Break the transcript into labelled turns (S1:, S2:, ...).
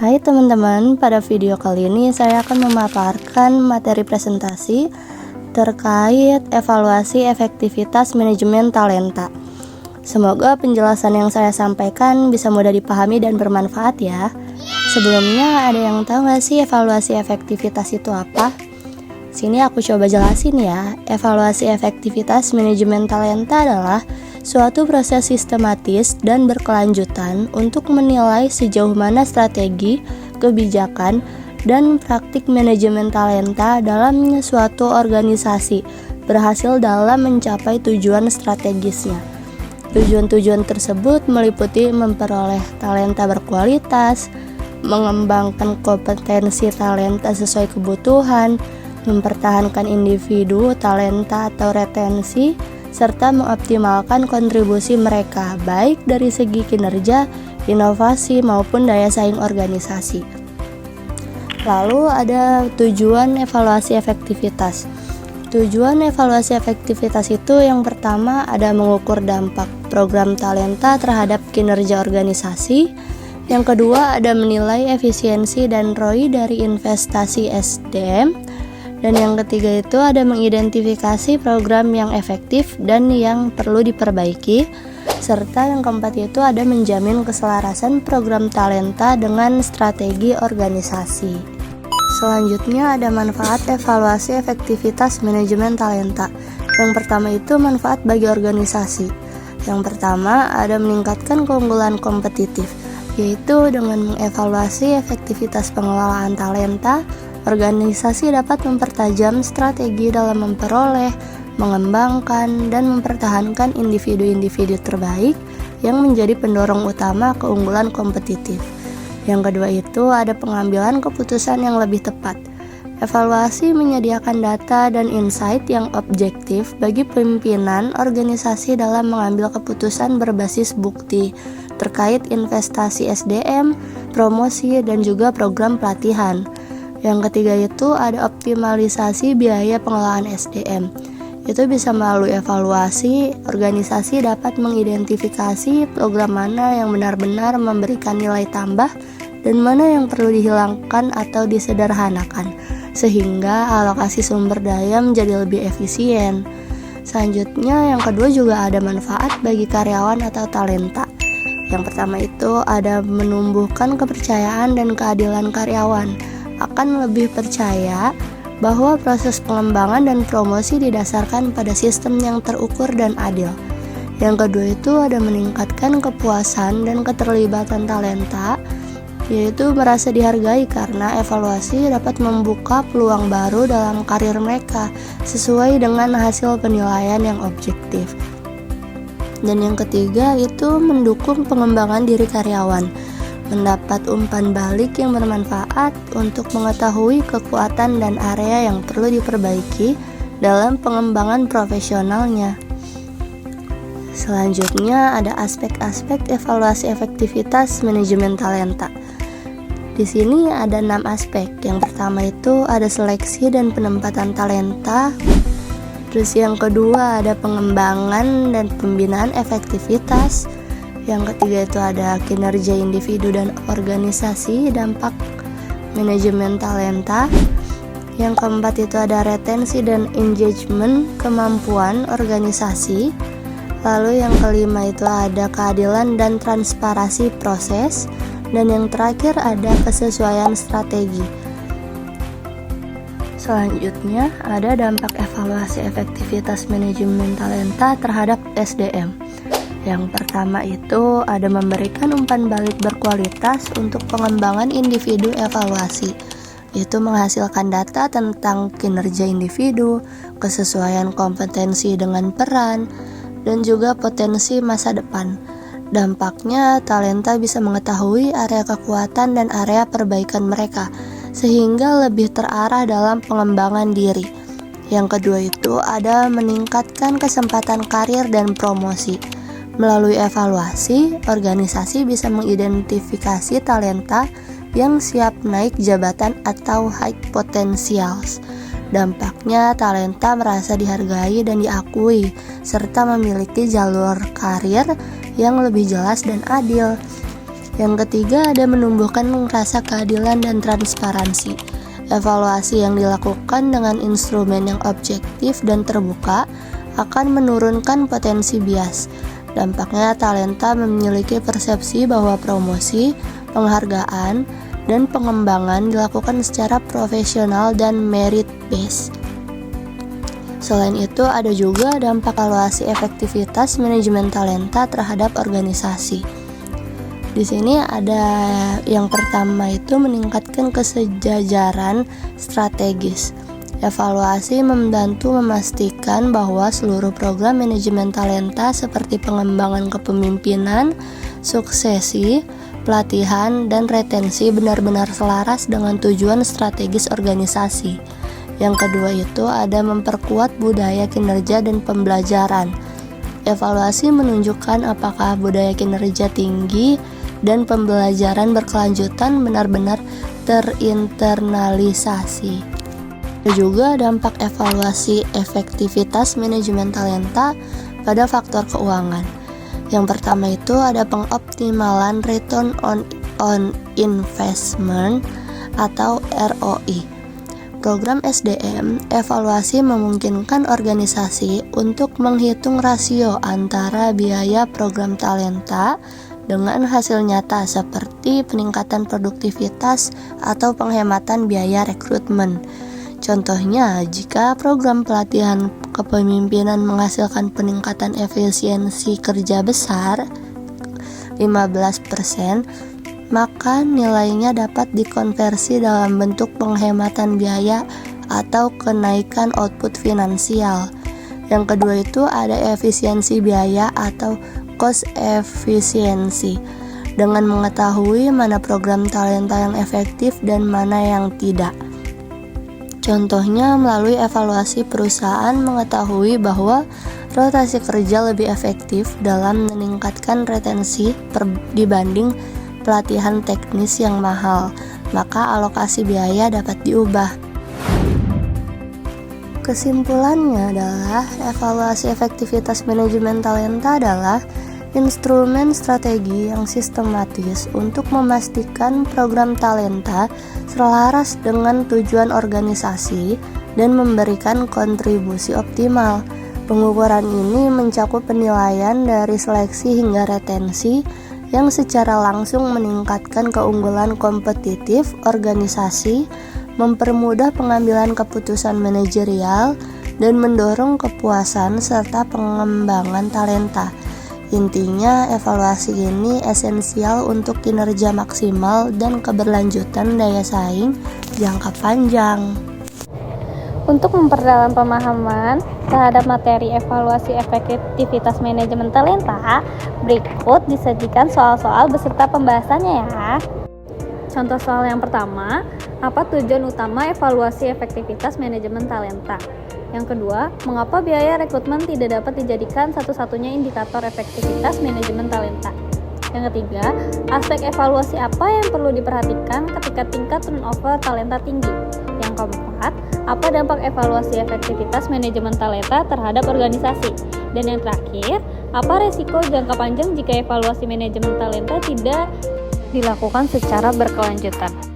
S1: Hai teman-teman, pada video kali ini saya akan memaparkan materi presentasi terkait evaluasi efektivitas manajemen talenta. Semoga penjelasan yang saya sampaikan bisa mudah dipahami dan bermanfaat ya. Sebelumnya, ada yang tahu nggak sih evaluasi efektivitas itu apa? Sini aku coba jelasin ya. Evaluasi efektivitas manajemen talenta adalah suatu proses sistematis dan berkelanjutan untuk menilai sejauh mana strategi, kebijakan, dan praktik manajemen talenta dalam suatu organisasi berhasil dalam mencapai tujuan strategisnya. Tujuan-tujuan tersebut meliputi memperoleh talenta berkualitas, mengembangkan kompetensi talenta sesuai kebutuhan, mempertahankan individu talenta atau retensi, serta mengoptimalkan kontribusi mereka baik dari segi kinerja, inovasi maupun daya saing organisasi. Lalu ada tujuan evaluasi efektivitas. Tujuan evaluasi efektivitas itu yang pertama ada mengukur dampak program talenta terhadap kinerja organisasi. Yang kedua ada menilai efisiensi dan ROI dari investasi SDM. Dan yang ketiga itu ada mengidentifikasi program yang efektif dan yang perlu diperbaiki. Serta yang keempat itu ada menjamin keselarasan program talenta dengan strategi organisasi. Selanjutnya ada manfaat evaluasi efektivitas manajemen talenta. Yang pertama itu manfaat bagi organisasi. Yang pertama ada meningkatkan keunggulan kompetitif, yaitu dengan mengevaluasi efektivitas pengelolaan talenta, organisasi dapat mempertajam strategi dalam memperoleh, mengembangkan, dan mempertahankan individu-individu terbaik yang menjadi pendorong utama keunggulan kompetitif. Yang kedua itu ada pengambilan keputusan yang lebih tepat. Evaluasi menyediakan data dan insight yang objektif bagi pimpinan organisasi dalam mengambil keputusan berbasis bukti terkait investasi SDM, promosi, dan juga program pelatihan. Yang ketiga itu ada optimalisasi biaya pengelolaan SDM. Itu bisa melalui evaluasi, organisasi dapat mengidentifikasi program mana yang benar-benar memberikan nilai tambah dan mana yang perlu dihilangkan atau disederhanakan, sehingga alokasi sumber daya menjadi lebih efisien. Selanjutnya yang kedua juga ada manfaat bagi karyawan atau talenta. Yang pertama itu ada menumbuhkan kepercayaan dan keadilan karyawan, akan lebih percaya bahwa proses pengembangan dan promosi didasarkan pada sistem yang terukur dan adil. Yang kedua itu ada meningkatkan kepuasan dan keterlibatan talenta, yaitu merasa dihargai karena evaluasi dapat membuka peluang baru dalam karir mereka sesuai dengan hasil penilaian yang objektif. Dan yang ketiga itu mendukung pengembangan diri karyawan, mendapat umpan balik yang bermanfaat untuk mengetahui kekuatan dan area yang perlu diperbaiki dalam pengembangan profesionalnya. Selanjutnya ada aspek-aspek evaluasi efektivitas manajemen talenta. Di sini ada 6 aspek. Yang pertama itu ada seleksi dan penempatan talenta. Terus yang kedua ada pengembangan dan pembinaan efektivitas. Yang ketiga itu ada kinerja individu dan organisasi, dampak manajemen talenta. Yang keempat itu ada retensi dan engagement, kemampuan organisasi. Lalu yang kelima itu ada keadilan dan transparansi proses. Dan yang terakhir ada kesesuaian strategi. Selanjutnya ada dampak evaluasi efektivitas manajemen talenta terhadap SDM. Yang pertama itu ada memberikan umpan balik berkualitas untuk pengembangan individu evaluasi, yaitu menghasilkan data tentang kinerja individu, kesesuaian kompetensi dengan peran, dan juga potensi masa depan. Dampaknya, talenta bisa mengetahui area kekuatan dan area perbaikan mereka, sehingga lebih terarah dalam pengembangan diri. Yang kedua itu ada meningkatkan kesempatan karir dan promosi. Melalui evaluasi, organisasi bisa mengidentifikasi talenta yang siap naik jabatan atau high potentials. Dampaknya, talenta merasa dihargai dan diakui, serta memiliki jalur karir yang lebih jelas dan adil. Yang ketiga, ada menumbuhkan rasa keadilan dan transparansi. Evaluasi yang dilakukan dengan instrumen yang objektif dan terbuka akan menurunkan potensi bias. Dampaknya, talenta memiliki persepsi bahwa promosi, penghargaan, dan pengembangan dilakukan secara profesional dan merit-based. Selain itu, ada juga dampak evaluasi efektivitas manajemen talenta terhadap organisasi. Di sini ada yang pertama itu meningkatkan kesejajaran strategis. Evaluasi membantu memastikan bahwa seluruh program manajemen talenta seperti pengembangan kepemimpinan, suksesi, pelatihan, dan retensi benar-benar selaras dengan tujuan strategis organisasi. Yang kedua itu ada memperkuat budaya kinerja dan pembelajaran. Evaluasi menunjukkan apakah budaya kinerja tinggi dan pembelajaran berkelanjutan benar-benar terinternalisasi. Ada juga dampak evaluasi efektivitas manajemen talenta pada faktor keuangan. Yang pertama itu ada pengoptimalan return on investment atau ROI. Program SDM evaluasi memungkinkan organisasi untuk menghitung rasio antara biaya program talenta dengan hasil nyata seperti peningkatan produktivitas atau penghematan biaya rekrutmen. Contohnya, jika program pelatihan kepemimpinan menghasilkan peningkatan efisiensi kerja besar 15%, maka nilainya dapat dikonversi dalam bentuk penghematan biaya atau kenaikan output finansial. Yang kedua itu ada efisiensi biaya atau cost efficiency. Dengan mengetahui mana program talenta yang efektif dan mana yang tidak. Contohnya melalui evaluasi perusahaan mengetahui bahwa rotasi kerja lebih efektif dalam meningkatkan retensi dibanding pelatihan teknis yang mahal, maka alokasi biaya dapat diubah. Kesimpulannya adalah evaluasi efektivitas manajemen talenta adalah instrumen strategi yang sistematis untuk memastikan program talenta selaras dengan tujuan organisasi dan memberikan kontribusi optimal. Pengukuran ini mencakup penilaian dari seleksi hingga retensi yang secara langsung meningkatkan keunggulan kompetitif organisasi, mempermudah pengambilan keputusan manajerial, dan mendorong kepuasan serta pengembangan talenta. Intinya, evaluasi ini esensial untuk kinerja maksimal dan keberlanjutan daya saing jangka panjang.
S2: Untuk memperdalam pemahaman terhadap materi evaluasi efektivitas manajemen talenta, berikut disajikan soal-soal beserta pembahasannya ya. Contoh soal yang pertama, apa tujuan utama evaluasi efektivitas manajemen talenta? Yang kedua, mengapa biaya rekrutmen tidak dapat dijadikan satu-satunya indikator efektivitas manajemen talenta? Yang ketiga, aspek evaluasi apa yang perlu diperhatikan ketika tingkat turnover talenta tinggi? Yang keempat, apa dampak evaluasi efektivitas manajemen talenta terhadap organisasi? Dan yang terakhir, apa resiko jangka panjang jika evaluasi manajemen talenta tidak dilakukan secara berkelanjutan?